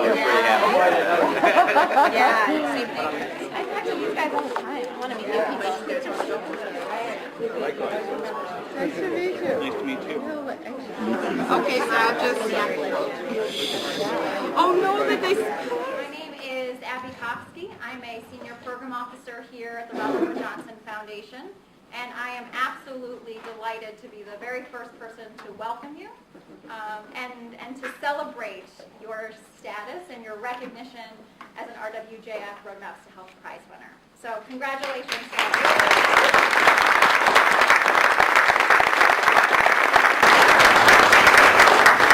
you're pretty happy. Yeah, same thing. I talk to these guys all the time. I want to meet new people. Nice to meet you. Nice to meet you. Okay, so I'll just... Oh, no, that they... My name is Abbey Cofsky. I'm a senior program officer here at the Robert Wood Johnson Foundation. And I am absolutely delighted to be the very first person to welcome you and to celebrate your status and your recognition as an RWJF Roadmaps to Health Prize winner. So congratulations to all of you.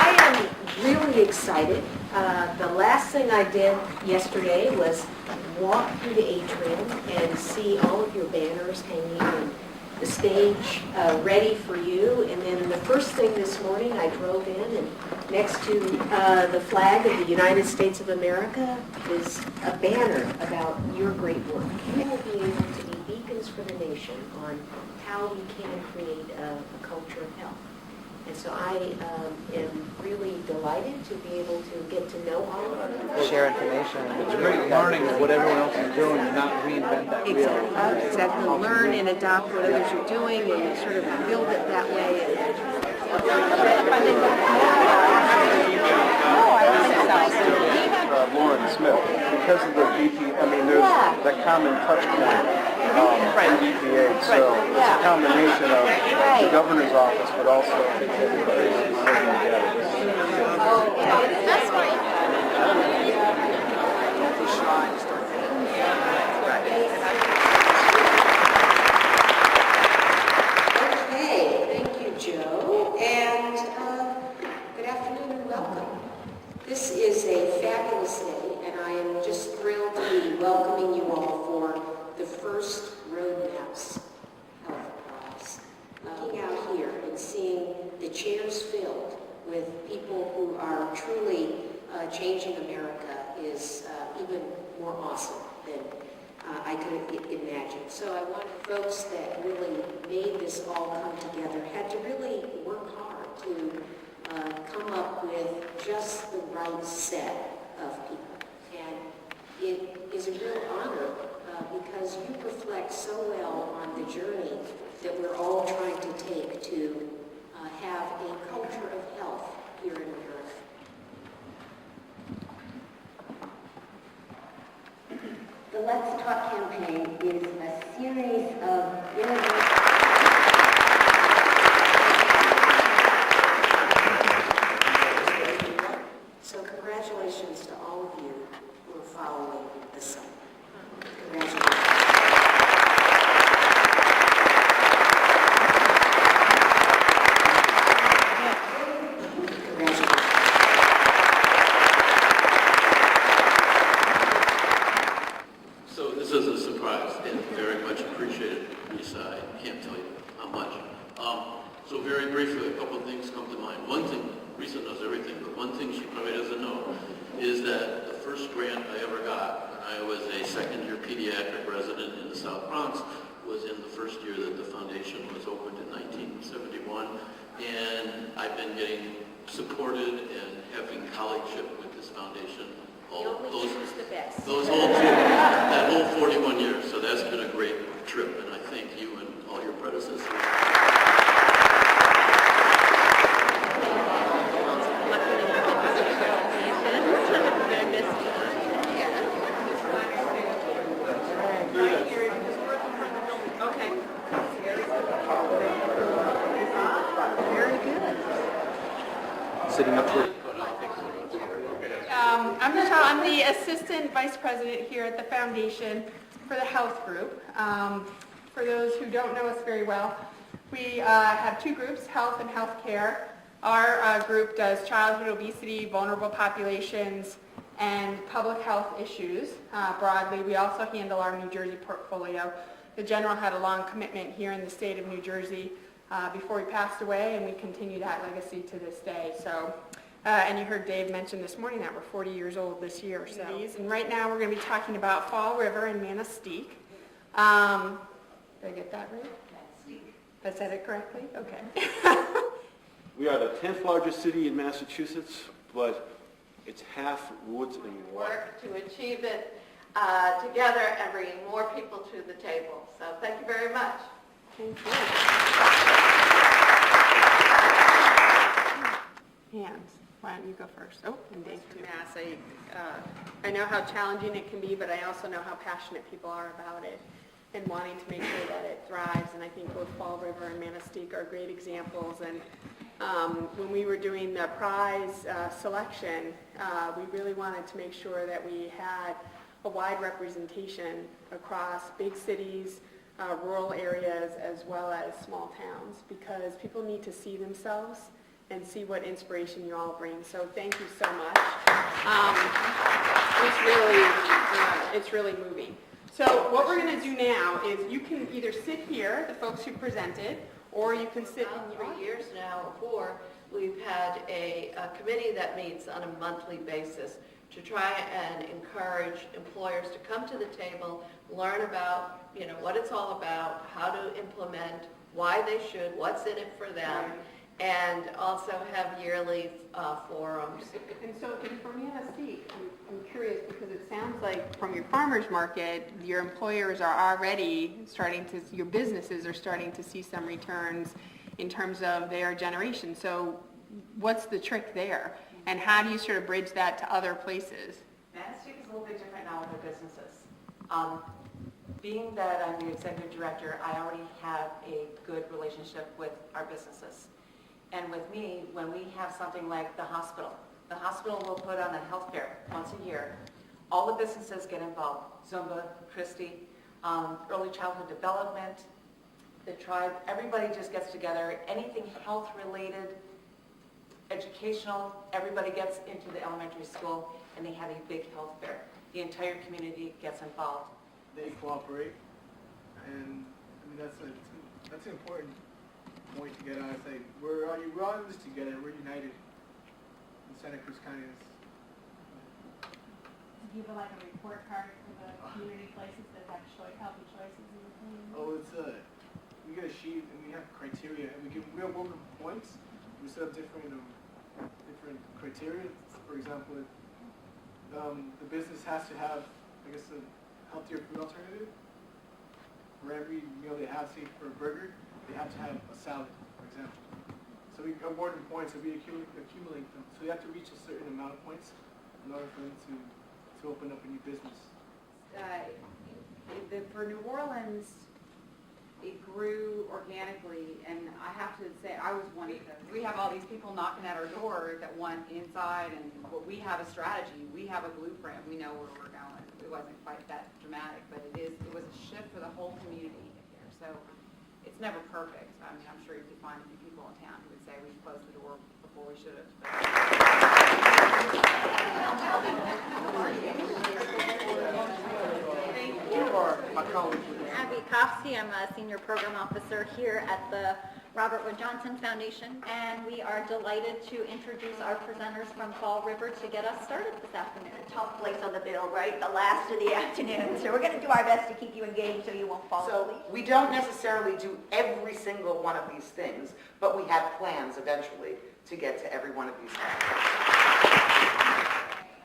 I am really excited. The last thing I did yesterday was walk through the atrium and see all of your banners hanging on the stage ready for you. And then the first thing this morning I drove in, and next to the flag of the United States of America is a banner about your great work. You will be able to be beacons for the nation on how we can create a culture of health. And so I am really delighted to be able to get to know all of you. Share information. It's great learning what everyone else is doing and not reinvent that wheel. Exactly. Learn and adopt what others are doing and sort of build it that way. Lauren Smith, because of the BP, I mean, there's that common touch point from EPA, so it's a combination of the governor's office, but also I think everybody's working together. That's right. Okay, thank you, Joe, and good afternoon and welcome. This is a fabulous day, and I am just thrilled to be welcoming you all for the first Roadmaps Health Prize. Looking out here and seeing the chairs filled with people who are truly changing America is even more awesome than I could imagine. So I want folks that really made this all come together had to really work hard to come up with just the right set of people. And it is a real honor because you reflect so well on the journey that we're all trying to take to have a culture of health here in America. The Let's Talk campaign is a series of innovative... So congratulations to all of you who are following the sun. Congratulations. So this is a surprise and very much appreciated, Lisa. I can't tell you how much. So very briefly, a couple of things come to mind. One thing, Lisa knows everything, but one thing she probably doesn't know is that the first grant I ever got when I was a second-year pediatric resident in the South Bronx was in the first year that the foundation was opened in 1971. And I've been getting supported and having colleagueship with this foundation those whole that whole 41 years. So that's been a great trip, and I thank you and all your predecessors. Sitting up here. I'm Michelle. I'm the Assistant Vice President here at the Foundation for the Health Group. For those who don't know us very well, we have two groups, health and healthcare. Our group does childhood obesity, vulnerable populations, and public health issues broadly. We also handle our New Jersey portfolio. The General had a long commitment here in the state of New Jersey before he passed away, and we continue that legacy to this day. So, and you heard Dave mention this morning that we're 40 years old this year. So, and right now we're going to be talking about Fall River and Manistee. Did I get that right? I said it correctly? Okay. We are the 10th largest city in Massachusetts, but It's half wood and water. work to achieve it together and bringing more people to the table. So thank you very much. Thank you. Hands. Why don't you go first? Oh, and Dave too. Mass, I know how challenging it can be, but I also know how passionate people are about it and wanting to make sure that it thrives. And I think both Fall River and Manistee are great examples. And when we were doing the prize selection, we really wanted to make sure that we had a wide representation across big cities, rural areas, as well as small towns, because people need to see themselves and see what inspiration you all bring. So thank you so much. It's really moving. So what we're going to do now is you can either sit here, the folks who presented, or you can sit in the 3 years now or 4, we've had a committee that meets on a monthly basis to try and encourage employers to come to the table, learn about, what it's all about, how to implement, why they should, what's in it for them, and also have yearly forums. And so for Manistee, I'm curious because it sounds like from your farmers market, your employers are already your businesses are starting to see some returns in terms of their generation. So what's the trick there? And how do you sort of bridge that to other places? Manistee is a little bit different now with their businesses. Being that I'm the executive director, I already have a good relationship with our businesses. And with me, when we have something like the hospital will put on a health fair once a year. All the businesses get involved. Zumba, Christie, early childhood development, the tribe, everybody just gets together. Anything health related, educational, everybody gets into the elementary school and they have a big health fair. The entire community gets involved. They cooperate, and I mean that's an important point to get out. It's like we're all in this together. We're united in Santa Cruz County. Give like a report card for the community places that have healthy choices in the community. Oh, we get a sheet and we have criteria, and we have welcome points. We set up different criteria. For example, the business has to have, I guess, a healthier food alternative. For every meal they have, say for a burger, they have to have a salad, for example. So we award them points, so we accumulate them. So you have to reach a certain amount of points in order for them to open up a new business. For New Orleans, it grew organically, and I have to say, I was one of them. We have all these people knocking at our door that want inside, and we have a strategy. We have a blueprint. We know where we're going. It wasn't quite that dramatic, but it was a shift for the whole community here. So it's never perfect. I mean, I'm sure you could find a few people in town who would say we closed the door before we should have. Abbey Cofsky, I'm a senior program officer here at the Robert Wood Johnson Foundation, and we are delighted to introduce our presenters from Fall River to get us started this afternoon. Tough place on the bill, right? The last of the afternoon. So we're going to do our best to keep you engaged so you won't fall asleep. So we don't necessarily do every single one of these things, but we have plans eventually to get to every one of these things.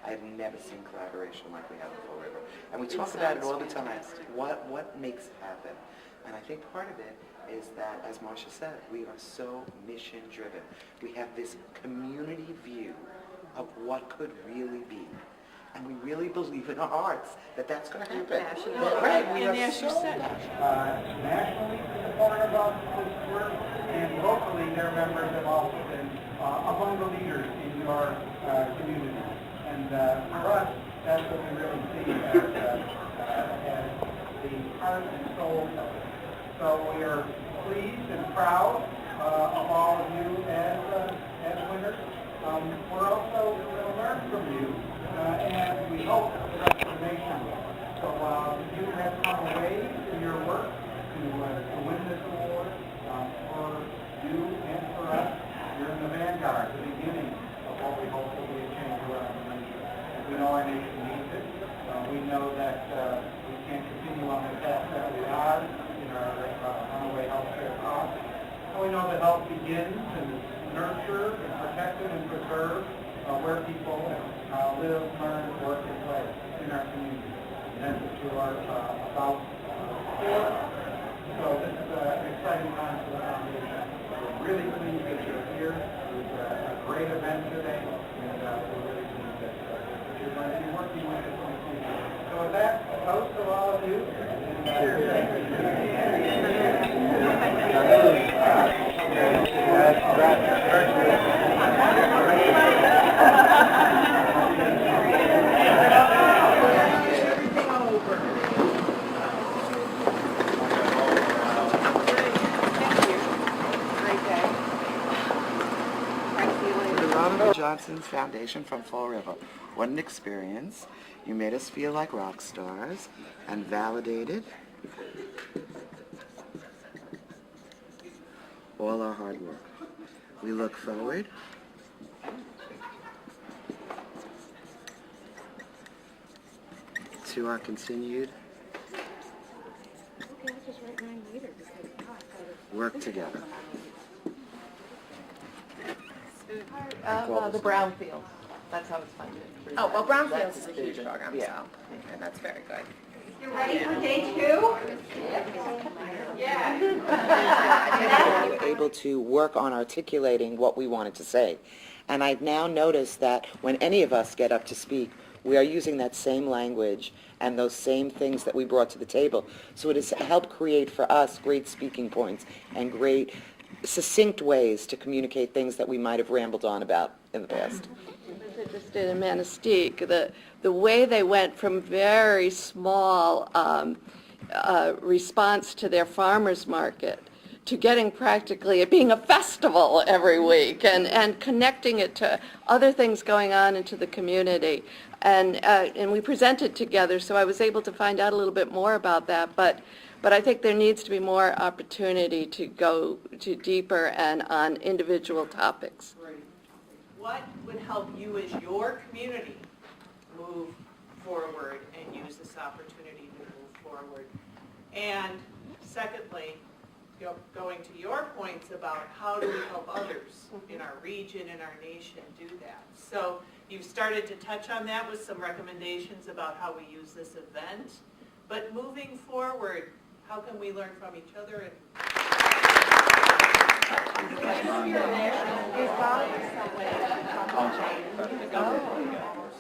I've never seen collaboration like we have in Fall River. And we talk about it all the time. What makes it happen? And I think part of it is that, as Marcia said, we are so mission driven. We have this community view of what could really be. And we really believe in our hearts that that's going to happen. Right? We are so nationally supportive of this work, and locally their members have also been among the leaders in your community. And for us, that's what we really see as the heart and soul of it. So we are pleased and proud of all of you as winners. We're also going to learn from you, and we hope the rest of the nation will. So you have come away in your work to win this award for you and for us. You're in the vanguard, the beginning of what we hope will be a change around the nation. We know our nation needs it. We know that we can't continue on the path that we are in our runaway health care costs. So we know that health begins and is nurtured and protected and preserved where people live, learn, work, and play in our community. And that's what you are about for. So this is an exciting time for the foundation. We're really pleased that you're here. It was a great event today, and we're really pleased that you're going to be working with us in the future. So with that, a toast to all of you. Johnson's Foundation from Fall River. What an experience. You made us feel like rock stars and validated all our hard work. We look forward to our continued work together. The brownfield, that's how it's funded. Oh, well, Brownfield That's is a huge program, so, Yeah. okay, that's very good. You ready for day 2? Yeah. We were able to work on articulating what we wanted to say. And I've now noticed that when any of us get up to speak, we are using that same language and those same things that we brought to the table. So it has helped create for us great speaking points and great succinct ways to communicate things that we might have rambled on about in the past. I just did in Manistee, the way they went from very small response to their farmers market to getting practically it being a festival every week and connecting it to other things going on into the community. And we presented together, so I was able to find out a little bit more about that. But I think there needs to be more opportunity to go to deeper and on individual topics. What would help you as your community move forward and use this opportunity to move forward? And secondly, going to your points about how do we help others in our region and our nation do that. So you've started to touch on that with some recommendations about how we use this event. But moving forward, how can we learn from each other?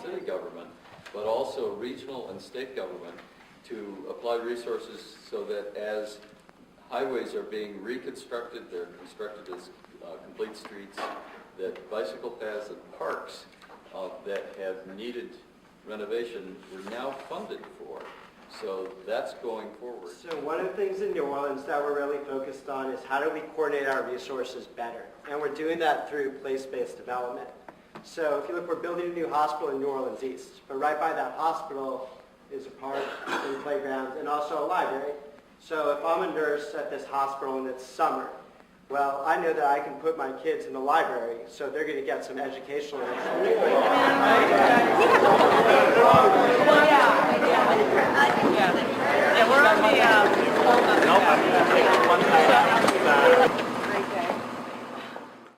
City government, but also regional and state government to apply resources so that as highways are being reconstructed, they're constructed as complete streets, that bicycle paths and parks that have needed renovation we're now funded for. So that's going forward. So one of the things in New Orleans that we're really focused on is how do we coordinate our resources better? And we're doing that through place-based development. So if you look, we're building a new hospital in New Orleans East, but right by that hospital is a park and playgrounds and also a library. So if I'm a nurse at this hospital and it's summer, well, I know that I can put my kids in the library, so they're going to get some educational Yeah, we're on the...